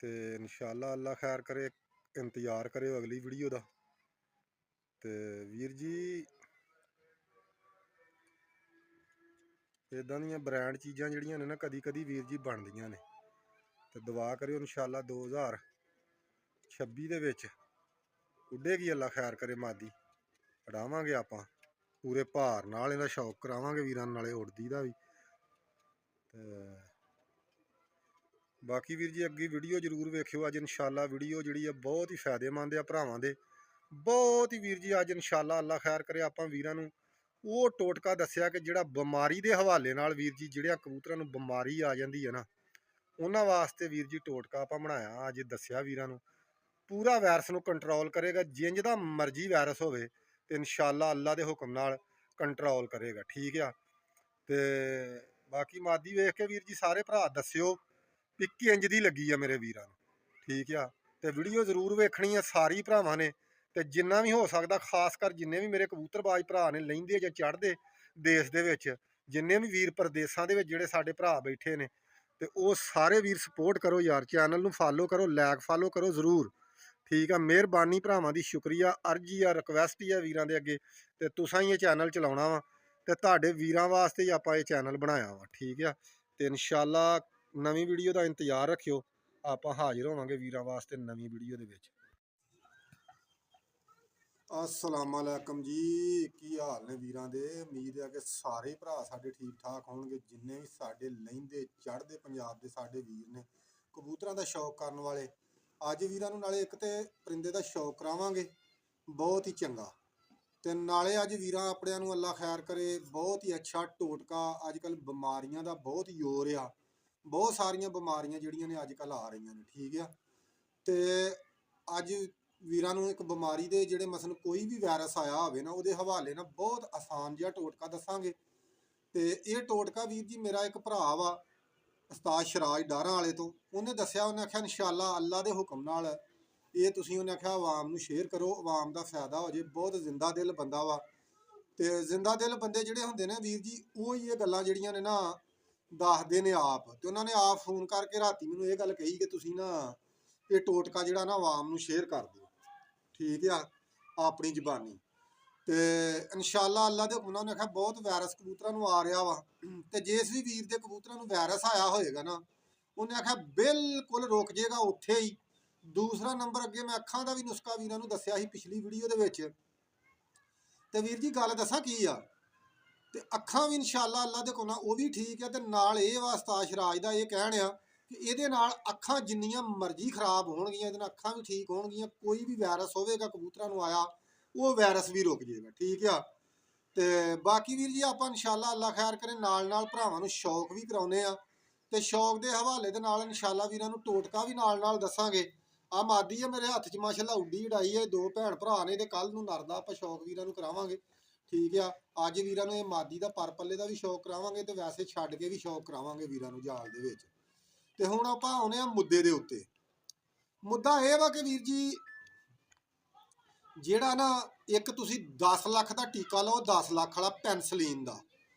ਤੇ ਇਨਸ਼ਾਅੱਲਾ ਅੱਲਾ ਖੈਰ ਕਰੇ। ਇੰਤਜ਼ਾਰ ਕਰਿਓ ਅਗਲੀ ਵੀਡੀਓ ਦਾ। ਤੇ ਵੀਰ ਜੀ ਇਦਾਂ ਦੀਆਂ ਬ੍ਰਾਂਡ ਚੀਜ਼ਾਂ ਜਿਹੜੀਆਂ ਨੇ ਨਾ ਕਦੀ ਕਦੀ ਵੀਰ ਜੀ ਬਣਦੀਆਂ ਨੇ। ਤੇ ਦੁਆ ਕਰਿਓ ਇਨਸ਼ਾਅੱਲਾ 2026 ਦੇ ਵਿੱਚ ਉੱਡੇਗੀ ਅੱਲਾ ਖੈਰ ਕਰੇ ਮਾਦੀ। ਉਡਾਵਾਂਗੇ ਆਪਾਂ ਪੂਰੇ ਭਾਰ ਨਾਲ, ਇਹਦਾ ਸ਼ੌਕ ਕਰਾਵਾਂਗੇ ਵੀਰਾਂ ਨਾਲੇ ਉੜਦੀ ਦਾ ਵੀ। ਤੇ ਬਾਕੀ ਵੀਰ ਜੀ ਅੱਗੇ ਵੀਡੀਓ ਜ਼ਰੂਰ ਵੇਖਿਓ। ਅੱਜ ਇਨਸ਼ਾਅੱਲਾ ਵੀਡੀਓ ਜਿਹੜੀ ਆ ਬਹੁਤ ਹੀ ਫਾਇਦੇਮੰਦ ਆ ਭਰਾਵਾਂ ਦੇ, ਬਹੁਤ ਹੀ ਵੀਰ ਜੀ। ਅੱਜ ਇਨਸ਼ਾਅੱਲਾ ਅੱਲਾ ਖੈਰ ਕਰੇ ਆਪਾਂ ਵੀਰਾਂ ਨੂੰ ਉਹ ਟੋਟਕਾ ਦੱਸਿਆ ਕਿ ਜਿਹੜਾ ਬਿਮਾਰੀ ਦੇ ਹਵਾਲੇ ਨਾਲ ਵੀਰ ਜੀ ਜਿਹੜਿਆਂ ਕਬੂਤਰਾਂ ਨੂੰ ਬਿਮਾਰੀ ਆ ਜਾਂਦੀ ਹੈ ਨਾ, ਉਹਨਾਂ ਵਾਸਤੇ ਵੀਰ ਜੀ ਟੋਟਕਾ ਆਪਾਂ ਬਣਾਇਆ ਅੱਜ, ਦੱਸਿਆ ਵੀਰਾਂ ਨੂੰ। ਪੂਰਾ ਵਾਇਰਸ ਨੂੰ ਕੰਟਰੋਲ ਕਰੇਗਾ, ਜਿੰਜ ਦਾ ਮਰਜ਼ੀ ਵਾਇਰਸ ਹੋਵੇ ਤੇ ਇਨਸ਼ਾਅੱਲਾ ਅੱਲਾ ਦੇ ਹੁਕਮ ਨਾਲ ਕੰਟਰੋਲ ਕਰੇਗਾ। ਠੀਕ ਆ। ਤੇ ਬਾਕੀ ਮਾਦੀ ਵੇਖ ਕੇ ਵੀਰ ਜੀ ਸਾਰੇ ਭਰਾ ਦੱਸਿਓ ਵੀ ਕਿੰਜ ਦੀ ਲੱਗੀ ਆ ਮੇਰੇ ਵੀਰਾਂ ਨੂੰ। ਠੀਕ ਆ। ਤੇ ਵੀਡੀਓ ਜ਼ਰੂਰ ਵੇਖਣੀ ਆ ਸਾਰੀ ਭਰਾਵਾਂ ਨੇ। ਤੇ ਜਿੰਨਾ ਵੀ ਹੋ ਸਕਦਾ, ਖਾਸ ਕਰ ਜਿੰਨੇ ਵੀ ਮੇਰੇ ਕਬੂਤਰਬਾਜ਼ ਭਰਾ ਨੇ ਲੈਂਦੇ ਜਾਂ ਚੜ੍ਹਦੇ ਦੇਸ਼ ਦੇ ਵਿੱਚ, ਜਿੰਨੇ ਵੀ ਵੀਰ ਪ੍ਰਦੇਸਾਂ ਦੇ ਵਿੱਚ ਜਿਹੜੇ ਸਾਡੇ ਭਰਾ ਬੈਠੇ ਨੇ, ਤੇ ਉਹ ਸਾਰੇ ਵੀਰ ਸਪੋਰਟ ਕਰੋ ਯਾਰ। ਚੈਨਲ ਨੂੰ ਫਾਲੋ ਕਰੋ, ਲਾਇਕ ਫਾਲੋ ਕਰੋ ਜ਼ਰੂਰ। ਠੀਕ ਆ। ਮਿਹਰਬਾਨੀ ਭਰਾਵਾਂ ਦੀ, ਸ਼ੁਕਰੀਆ, ਅਰਜ਼ੀ ਆ, ਰਿਕਵੈਸਟ ਹੀ ਆ ਵੀਰਾਂ ਦੇ ਅੱਗੇ। ਤੇ ਤੁਸਾਂ ਹੀ ਇਹ ਚੈਨਲ ਚਲਾਉਣਾ ਵਾ ਤੇ ਤੁਹਾਡੇ ਵੀਰਾਂ ਵਾਸਤੇ ਹੀ ਆਪਾਂ ਇਹ ਚੈਨਲ ਬਣਾਇਆ ਵਾ। ਠੀਕ ਆ। ਤੇ ਇਨਸ਼ਾਅੱਲਾ ਨਵੀਂ ਵੀਡੀਓ ਦਾ ਇੰਤਜ਼ਾਰ ਰੱਖਿਓ। ਆਪਾਂ ਹਾਜ਼ਰ ਹੋਵਾਂਗੇ ਵੀਰਾਂ ਵਾਸਤੇ ਨਵੀਂ ਵੀਡੀਓ ਦੇ ਵਿੱਚ। अस्सलाम वालेकुम जी, की हाल ने वीरां दे। उम्मीद है कि सारे भरा साडे ठीक ठाक होणगे। जिन्ने भी साडे लहिंदे चढ़दे पंजाब दे साडे वीर ने कबूतरां दा शौक करन वाले, अज वीरां नूं नाले एक ते परिंदे दा शौक करावांगे बहुत ही चंगा। ते नाले अज वीरां अपणिआं नूं अल्लाह खैर करे बहुत ही अच्छा टोटका। अजकल बीमारियां दा बहुत जोर आ, बहुत सारियां बीमारियां जिहड़ियां ने अजकल आ रहीआं ने। ठीक आ। ते अज ਵੀਰਾਂ ਨੂੰ ਇੱਕ ਬਿਮਾਰੀ ਦੇ ਜਿਹੜੇ ਮਸਲ ਕੋਈ ਵੀ ਵਾਇਰਸ ਆਇਆ ਹੋਵੇ ਨਾ, ਉਹਦੇ ਹਵਾਲੇ ਨਾਲ ਬਹੁਤ ਆਸਾਨ ਜਿਹਾ ਟੋਟਕਾ ਦੱਸਾਂਗੇ। ਤੇ ਇਹ ਟੋਟਕਾ ਵੀਰ ਜੀ ਮੇਰਾ ਇੱਕ ਭਰਾ ਵਾ ਉਸਤਾਦ ਸ਼ਰਾਜ ਡਾਰਾਂ ਵਾਲੇ ਤੋਂ, ਉਹਨੇ ਦੱਸਿਆ। ਉਹਨੇ ਆਖਿਆ ਇਨਸ਼ਾਅੱਲਾ ਅੱਲਾ ਦੇ ਹੁਕਮ ਨਾਲ ਇਹ ਤੁਸੀਂ, ਉਹਨੇ ਆਖਿਆ ਆਵਾਮ ਨੂੰ ਸ਼ੇਅਰ ਕਰੋ, ਆਵਾਮ ਦਾ ਫਾਇਦਾ ਹੋ ਜੇ। ਬਹੁਤ ਜ਼ਿੰਦਾ ਦਿਲ ਬੰਦਾ ਵਾ। ਤੇ ਜ਼ਿੰਦਾ ਦਿਲ ਬੰਦੇ ਜਿਹੜੇ ਹੁੰਦੇ ਨੇ ਵੀਰ ਜੀ, ਉਹ ਹੀ ਇਹ ਗੱਲਾਂ ਜਿਹੜੀਆਂ ਨੇ ਨਾ ਦੱਸਦੇ ਨੇ ਆਪ। ਤੇ ਉਹਨਾਂ ਨੇ ਆਪ ਫੋਨ ਕਰਕੇ ਰਾਤੀ ਮੈਨੂੰ ਇਹ ਗੱਲ ਕਹੀ ਕਿ ਤੁਸੀਂ ਨਾ ਇਹ ਟੋਟਕਾ ਜਿਹੜਾ ਨਾ ਆਵਾਮ ਨੂੰ ਸ਼ੇਅਰ ਕਰ ਦਿਓ। ਠੀਕ ਆ। ਆਪਣੀ ਜ਼ਬਾਨੀ। ਤੇ ਇਨਸ਼ਾਅੱਲਾ ਅੱਲਾ ਦੇ ਹੁਕਮ ਨਾਲ ਉਹਨੇ ਆਖਿਆ ਬਹੁਤ ਵਾਇਰਸ ਕਬੂਤਰਾਂ ਨੂੰ ਆ ਰਿਹਾ ਵਾ। ਤੇ ਜਿਸ ਵੀ ਵੀਰ ਦੇ ਕਬੂਤਰਾਂ ਨੂੰ ਵਾਇਰਸ ਆਇਆ ਹੋਏਗਾ ਨਾ, ਉਹਨੇ ਆਖਿਆ ਬਿਲਕੁਲ ਰੁਕ ਜਾਏਗਾ ਉੱਥੇ ਹੀ। ਦੂਸਰਾ ਨੰਬਰ, ਅੱਗੇ ਮੈਂ ਅੱਖਾਂ ਦਾ ਵੀ ਨੁਸਖਾ ਵੀਰਾਂ ਨੂੰ ਦੱਸਿਆ ਸੀ ਪਿਛਲੀ ਵੀਡੀਓ ਦੇ ਵਿੱਚ। ਤੇ ਵੀਰ ਜੀ ਗੱਲ ਦੱਸਾਂ ਕੀ ਆ, ਤੇ ਅੱਖਾਂ ਵੀ ਇਨਸ਼ਾਅੱਲਾ ਅੱਲਾ ਦੇ ਹੁਕਮ ਨਾਲ ਉਹ ਵੀ ਠੀਕ ਆ। ਤੇ ਨਾਲ ਇਹ ਵਾਸਤਾ ਸ਼ਰਾਜ ਦਾ ਇਹ ਕਹਿਣ ਆ ਕਿ ਇਹਦੇ ਨਾਲ ਅੱਖਾਂ ਜਿੰਨੀਆਂ ਮਰਜ਼ੀ ਖਰਾਬ ਹੋਣਗੀਆਂ, ਇਹਦੇ ਨਾਲ ਅੱਖਾਂ ਵੀ ਠੀਕ ਹੋਣਗੀਆਂ। ਕੋਈ ਵੀ ਵਾਇਰਸ ਹੋਵੇਗਾ ਕਬੂਤਰਾਂ ਨੂੰ ਆਇਆ, ਉਹ ਵਾਇਰਸ ਵੀ ਰੁਕ ਜਾਏਗਾ। ਠੀਕ ਆ। ਤੇ ਬਾਕੀ ਵੀਰ ਜੀ ਆਪਾਂ ਇਨਸ਼ਾਅੱਲਾ ਅੱਲਾ ਖੈਰ ਕਰੇ ਨਾਲ ਨਾਲ ਭਰਾਵਾਂ ਨੂੰ ਸ਼ੌਕ ਵੀ ਕਰਾਉਂਦੇ ਆ। ਤੇ ਸ਼ੌਕ ਦੇ ਹਵਾਲੇ ਦੇ ਨਾਲ ਇਨਸ਼ਾਅੱਲਾ ਵੀਰਾਂ ਨੂੰ ਟੋਟਕਾ ਵੀ ਨਾਲ ਨਾਲ ਦੱਸਾਂਗੇ। ਆ ਮਾਦੀ ਆ ਮੇਰੇ ਹੱਥ 'ਚ ਮਾਸ਼ਾਅੱਲਾ ਉੱਡੀ ਉਡਾਈ ਹੈ, ਦੋ ਭੈਣ ਭਰਾ ਨੇ। ਤੇ ਕੱਲ ਨੂੰ ਨਰਦਾ ਆਪਾਂ ਸ਼ੌਕ ਵੀਰਾਂ ਨੂੰ ਕਰਾਵਾਂਗੇ। ਠੀਕ ਆ। ਅੱਜ ਵੀਰਾਂ ਨੂੰ ਇਹ ਮਾਦੀ ਦਾ ਪਰ ਪੱਲੇ ਦਾ ਵੀ ਸ਼ੌਕ ਕਰਾਵਾਂਗੇ, ਤੇ ਵੈਸੇ ਛੱਡ ਕੇ ਵੀ ਸ਼ੌਕ ਕਰਾਵਾਂਗੇ ਵੀਰਾਂ ਨੂੰ ਜਾਲ ਦੇ ਵਿੱਚ। ਤੇ ਹੁਣ ਆਪਾਂ ਆਉਨੇ ਆ ਮੁੱਦੇ ਦੇ ਉੱਤੇ। ਮੁੱਦਾ ਇਹ ਵਾ ਕਿ ਵੀਰ ਜੀ ਜਿਹੜਾ ਨਾ ਇੱਕ ਤੁਸੀਂ 10 ਲੱਖ ਦਾ ਟੀਕਾ ਲਓ, 10 ਲੱਖ ਵਾਲਾ ਪੈਨਸਲੀਨ ਦਾ।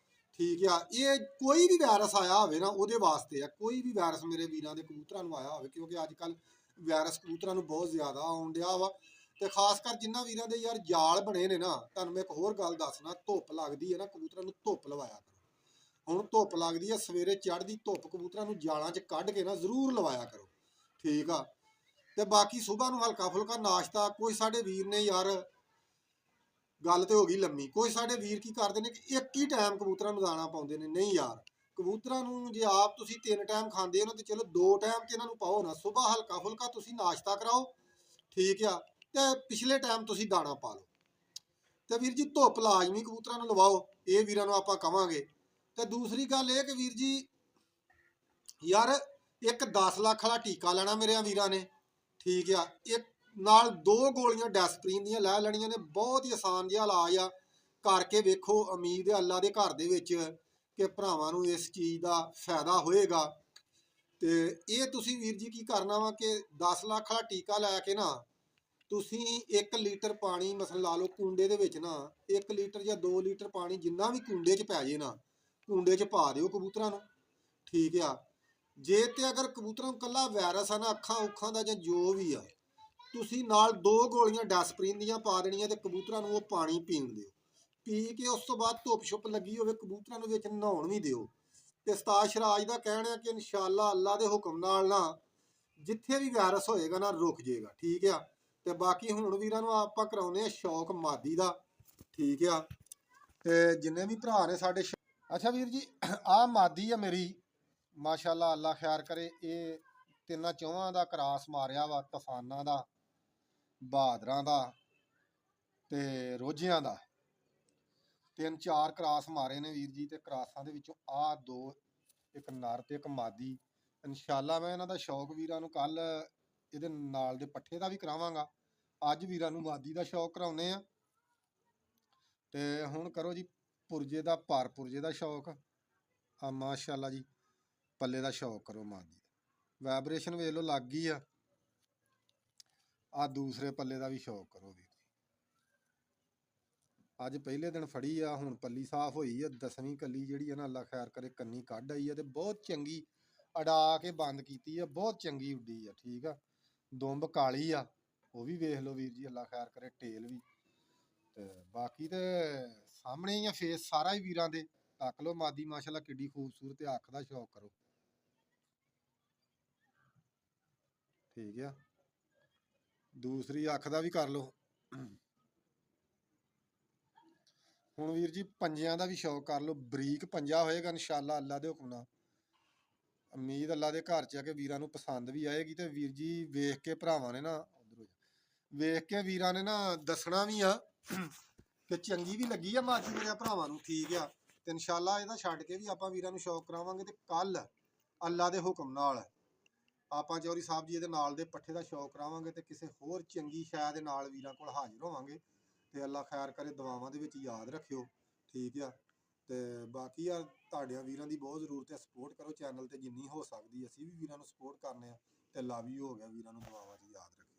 ਠੀਕ ਆ। ਇਹ ਕੋਈ ਵੀ ਵਾਇਰਸ ਆਇਆ ਹੋਵੇ ਨਾ ਉਹਦੇ ਵਾਸਤੇ ਆ। ਕੋਈ ਵੀ ਵਾਇਰਸ ਮੇਰੇ ਵੀਰਾਂ ਦੇ ਕਬੂਤਰਾਂ ਨੂੰ ਆਇਆ ਹੋਵੇ, ਕਿਉਂਕਿ ਅੱਜ ਕੱਲ ਵਾਇਰਸ ਕਬੂਤਰਾਂ ਨੂੰ ਬਹੁਤ ਜ਼ਿਆਦਾ ਆਉਣ ਡਿਆ ਵਾ। ਤੇ ਖਾਸ ਕਰ ਜਿਨ੍ਹਾਂ ਵੀਰਾਂ ਦੇ ਯਾਰ ਜਾਲ ਬਣੇ ਨੇ ਨਾ, ਤੁਹਾਨੂੰ ਮੈਂ ਇੱਕ ਹੋਰ ਗੱਲ ਦੱਸਣਾ, ਧੁੱਪ ਲੱਗਦੀ ਹੈ ਨਾ ਕਬੂਤਰਾਂ ਨੂੰ, ਧੁੱਪ ਲਵਾਇਆ ਕਰੋ। ਹੁਣ ਧੁੱਪ ਲੱਗਦੀ ਆ, ਸਵੇਰੇ ਚੜ੍ਹਦੀ ਧੁੱਪ ਕਬੂਤਰਾਂ ਨੂੰ ਜਾਲਾਂ 'ਚ ਕੱਢ ਕੇ ਨਾ ਜ਼ਰੂਰ ਲਵਾਇਆ ਕਰੋ। ਠੀਕ ਆ। ਤੇ ਬਾਕੀ ਸੁਬਾਹ ਨੂੰ ਹਲਕਾ ਫੁਲਕਾ ਨਾਸ਼ਤਾ। ਕੋਈ ਸਾਡੇ ਵੀਰ ਨੇ ਯਾਰ, ਗੱਲ ਤੇ ਹੋ ਗਈ ਲੰਮੀ, ਕੋਈ ਸਾਡੇ ਵੀਰ ਕੀ ਕਰਦੇ ਨੇ ਕਿ ਇੱਕ ਹੀ ਟਾਈਮ ਕਬੂਤਰਾਂ ਨੂੰ ਦਾਣਾ ਪਾਉਂਦੇ ਨੇ। ਨਹੀਂ ਯਾਰ, ਕਬੂਤਰਾਂ ਨੂੰ ਜੇ ਆਪ ਤੁਸੀਂ 3 ਟਾਈਮ ਖਾਂਦੇ ਹੋ ਨਾ, ਤੇ ਚਲੋ 2 ਟਾਈਮ ਤੇ ਇਹਨਾਂ ਨੂੰ ਪਾਓ ਨਾ। ਸੁਬਾਹ ਹਲਕਾ ਫੁਲਕਾ ਤੁਸੀਂ ਨਾਸ਼ਤਾ ਕਰਾਓ। ਠੀਕ ਆ। ਤੇ ਪਿਛਲੇ ਟਾਈਮ ਤੁਸੀਂ ਦਾਣਾ ਪਾ ਲਓ। ਤੇ ਵੀਰ ਜੀ ਧੁੱਪ ਲਾਜ਼ਮੀ ਕਬੂਤਰਾਂ ਨੂੰ ਲਵਾਓ, ਇਹ ਵੀਰਾਂ ਨੂੰ ਆਪਾਂ ਕਵਾਂਗੇ। ਤੇ ਦੂਸਰੀ ਗੱਲ ਇਹ ਕਿ ਵੀਰ ਜੀ ਯਾਰ ਇੱਕ 10 ਲੱਖ ਵਾਲਾ ਟੀਕਾ ਲੈਣਾ ਮੇਰੇ ਵੀਰਾਂ ਨੇ। ਠੀਕ ਆ। ਇੱਕ ਨਾਲ 2 ਗੋਲੀਆਂ ਡੈਸਪਰੀਨ ਦੀਆਂ ਲੈ ਲੈਣੀਆਂ ਨੇ। ਬਹੁਤ ਹੀ ਆਸਾਨ ਜਿਹਾ ਇਲਾਜ ਆ, ਕਰਕੇ ਵੇਖੋ। ਉਮੀਦ ਹੈ ਅੱਲਾ ਦੇ ਘਰ ਦੇ ਵਿੱਚ ਕਿ ਭਰਾਵਾਂ ਨੂੰ ਇਸ ਚੀਜ਼ ਦਾ ਫਾਇਦਾ ਹੋਏਗਾ। ਤੇ ਇਹ ਤੁਸੀਂ ਵੀਰ ਜੀ ਕੀ ਕਰਨਾ ਵਾ ਕਿ 10 ਲੱਖ ਵਾਲਾ ਟੀਕਾ ਲੈ ਕੇ ਨਾ ਤੁਸੀਂ 1 ਲੀਟਰ ਪਾਣੀ ਮਸਲ ਲਾ ਲਓ ਕੂੰਡੇ ਦੇ ਵਿੱਚ ਨਾ, 1 ਲੀਟਰ ਜਾਂ 2 ਲੀਟਰ ਪਾਣੀ ਜਿੰਨਾ ਵੀ ਕੂੰਡੇ 'ਚ ਪੈ ਜੇ ਨਾ, ਕੂੰਡੇ 'ਚ ਪਾ ਦਿਓ ਕਬੂਤਰਾਂ ਨੂੰ। ਠੀਕ ਆ। ਜੇ ਤੇ ਅਗਰ ਕਬੂਤਰਾਂ ਨੂੰ ਕੱਲਾ ਵਾਇਰਸ ਆ ਨਾ ਅੱਖਾਂ ਉੱਖਾਂ ਦਾ ਜਾਂ ਜੋ ਵੀ ਆ, ਤੁਸੀਂ ਨਾਲ 2 ਗੋਲੀਆਂ ਡੈਸਪਰੀਨ ਦੀਆਂ ਪਾ ਦੇਣੀਆਂ ਤੇ ਕਬੂਤਰਾਂ ਨੂੰ ਉਹ ਪਾਣੀ ਪੀਣ ਦਿਓ। ਪੀ ਕੇ ਉਸ ਤੋਂ ਬਾਅਦ ਧੁੱਪ ਛੁੱਪ ਲੱਗੀ ਹੋਵੇ ਕਬੂਤਰਾਂ ਨੂੰ ਵਿੱਚ ਨਹਾਉਣ ਵੀ ਦਿਓ। ਤੇ ਉਸਤਾਦ ਸ਼ਰਾਜ ਦਾ ਕਹਿਣਾ ਕਿ ਇਨਸ਼ਾਅੱਲਾ ਅੱਲਾ ਦੇ ਹੁਕਮ ਨਾਲ ਨਾ ਜਿੱਥੇ ਵੀ ਵਾਇਰਸ ਹੋਏਗਾ ਨਾ ਰੁਕ ਜਾਏਗਾ। ਠੀਕ ਆ। ਤੇ ਬਾਕੀ ਹੁਣ ਵੀਰਾਂ ਨੂੰ ਆਪਾਂ ਕਰਾਉਨੇ ਆ ਸ਼ੌਕ ਮਾਦੀ ਦਾ। ਠੀਕ ਆ। ਤੇ ਜਿੰਨੇ ਵੀ ਭਰਾ ਨੇ ਸਾਡੇ ਅੱਛਾ ਵੀਰ ਜੀ, ਆਹ ਮਾਦੀ ਆ ਮੇਰੀ, ਮਾਸ਼ਾਅੱਲਾ ਅੱਲਾ ਖੈਰ ਕਰੇ। ਇਹ ਤਿੰਨਾਂ ਚੌਹਾਂ ਦਾ ਕਰਾਸ ਮਾਰਿਆ ਵਾ, ਤੂਫਾਨਾਂ ਦਾ, ਬਹਾਦਰਾਂ ਦਾ ਤੇ ਰੋਜ਼ਿਆਂ ਦਾ। 3-4 ਕਰਾਸ ਮਾਰੇ ਨੇ ਵੀਰ ਜੀ। ਤੇ ਕਰਾਸਾਂ ਦੇ ਵਿੱਚੋਂ ਆਹ 2, ਇੱਕ ਨਰ ਤੇ ਇੱਕ ਮਾਦੀ। ਇਨਸ਼ਾਅੱਲਾ ਮੈਂ ਇਹਨਾਂ ਦਾ ਸ਼ੌਕ ਵੀਰਾਂ ਨੂੰ ਕੱਲ ਇਹਦੇ ਨਾਲ ਦੇ ਪੱਠੇ ਦਾ ਵੀ ਕਰਾਵਾਂਗਾ। ਅੱਜ ਵੀਰਾਂ ਨੂੰ ਮਾਦੀ ਦਾ ਸ਼ੌਕ ਕਰਾਉਨੇ ਆ। ਤੇ ਹੁਣ ਕਰੋ ਜੀ ਪੁਰਜੇ ਦਾ, ਭਰ ਪੁਰਜੇ ਦਾ ਸ਼ੌਕ। ਆ ਮਾਸ਼ਾਅੱਲਾ ਜੀ ਪੱਲੇ ਦਾ ਸ਼ੌਕ ਕਰੋ ਮਾਦੀ ਦਾ। ਵਾਈਬ੍ਰੇਸ਼ਨ ਵੇਖ ਲਓ ਲੱਗ ਗਈ ਆ। ਆ ਦੂਸਰੇ ਪੱਲੇ ਦਾ ਵੀ ਸ਼ੌਕ ਕਰੋ ਵੀਰ ਜੀ। ਅੱਜ ਪਹਿਲੇ ਦਿਨ ਫੜੀ ਆ, ਹੁਣ ਪੱਲੀ ਸਾਫ਼ ਹੋਈ ਆ। 10ਵੀਂ ਕੱਲੀ ਜਿਹੜੀ ਆ ਨਾ ਅੱਲਾ ਖੈਰ ਕਰੇ ਕੰਨੀ ਕੱਢ ਆਈ ਆ ਤੇ ਬਹੁਤ ਚੰਗੀ ਅੜਾ ਕੇ ਬੰਦ ਕੀਤੀ ਆ, ਬਹੁਤ ਚੰਗੀ ਉੱਡੀ ਆ। ਠੀਕ ਆ। ਦੁੰਬ ਕਾਲੀ ਆ, ਉਹ ਵੀ ਵੇਖ ਲਓ ਵੀਰ ਜੀ ਅੱਲਾ ਖੈਰ ਕਰੇ, ਟੇਲ ਵੀ। ਤੇ ਬਾਕੀ ਤੇ ਸਾਹਮਣੇ ਹੀ ਆ ਫੇਸ ਸਾਰਾ ਹੀ ਵੀਰਾਂ ਦੇ। ਤੱਕ ਲਓ ਮਾਦੀ ਮਾਸ਼ਾਅੱਲਾ ਕਿੱਡੀ ਖੂਬਸੂਰਤ ਆ। ਅੱਖ ਦਾ ਸ਼ੌਕ ਕਰੋ। ਠੀਕ ਆ। ਦੂਸਰੀ ਅੱਖ ਦਾ ਵੀ ਕਰ ਲਓ। ਹੁਣ ਵੀਰ ਜੀ ਪੰਜਿਆਂ ਦਾ ਵੀ ਸ਼ੌਕ ਕਰ ਲਓ। ਬਰੀਕ ਪੰਜਾ ਹੋਏਗਾ ਇਨਸ਼ਾਅੱਲਾ ਅੱਲਾ ਦੇ ਹੁਕਮ ਨਾਲ। ਉਮੀਦ ਅੱਲਾ ਦੇ ਘਰ 'ਚ ਆ ਕਿ ਵੀਰਾਂ ਨੂੰ ਪਸੰਦ ਵੀ ਆਏਗੀ। ਤੇ ਵੀਰ ਜੀ ਵੇਖ ਕੇ ਭਰਾਵਾਂ ਨੇ ਨਾ, ਵੇਖ ਕੇ ਵੀਰਾਂ ਨੇ ਨਾ ਦੱਸਣਾ ਵੀ ਆ ਕਿ ਚੰਗੀ ਵੀ ਲੱਗੀ ਆ ਮਾਦੀ ਮੇਰੇ ਭਰਾਵਾਂ ਨੂੰ। ਠੀਕ ਆ। ਤੇ ਇਨਸ਼ਾਅੱਲਾ ਇਹਦਾ ਛੱਡ ਕੇ ਵੀ ਆਪਾਂ ਵੀਰਾਂ ਨੂੰ ਸ਼ੌਕ ਕਰਾਵਾਂਗੇ। ਤੇ ਕੱਲ ਅੱਲਾ ਦੇ ਹੁਕਮ ਨਾਲ ਆਪਾਂ ਚੌਧਰੀ ਸਾਹਿਬ ਜੀ ਇਹਦੇ ਨਾਲ ਦੇ ਪੱਠੇ ਦਾ ਸ਼ੌਕ ਕਰਾਵਾਂਗੇ। ਤੇ ਕਿਸੇ ਹੋਰ ਚੰਗੀ ਸ਼ੈ ਦੇ ਨਾਲ ਵੀਰਾਂ ਕੋਲ ਹਾਜ਼ਰ ਹੋਵਾਂਗੇ। ਤੇ ਅੱਲਾ ਖੈਰ ਕਰੇ, ਦੁਆਵਾਂ ਦੇ ਵਿੱਚ ਯਾਦ ਰੱਖਿਓ। ਠੀਕ ਆ। ਤੇ ਬਾਕੀ ਆ ਤੁਹਾਡਿਆਂ ਵੀਰਾਂ ਦੀ ਬਹੁਤ ਜ਼ਰੂਰਤ ਹੈ। ਸਪੋਰਟ ਕਰੋ ਚੈਨਲ ਤੇ ਜਿੰਨੀ ਹੋ ਸਕਦੀ। ਅਸੀਂ ਵੀ ਵੀਰਾਂ ਨੂੰ ਸਪੋਰਟ ਕਰਨੇ ਆ। ਤੇ ਲਵ ਯੂ ਹੋ ਗਿਆ ਵੀਰਾਂ ਨੂੰ, ਦੁਆਵਾਂ 'ਚ ਯਾਦ ਰੱਖਿਓ।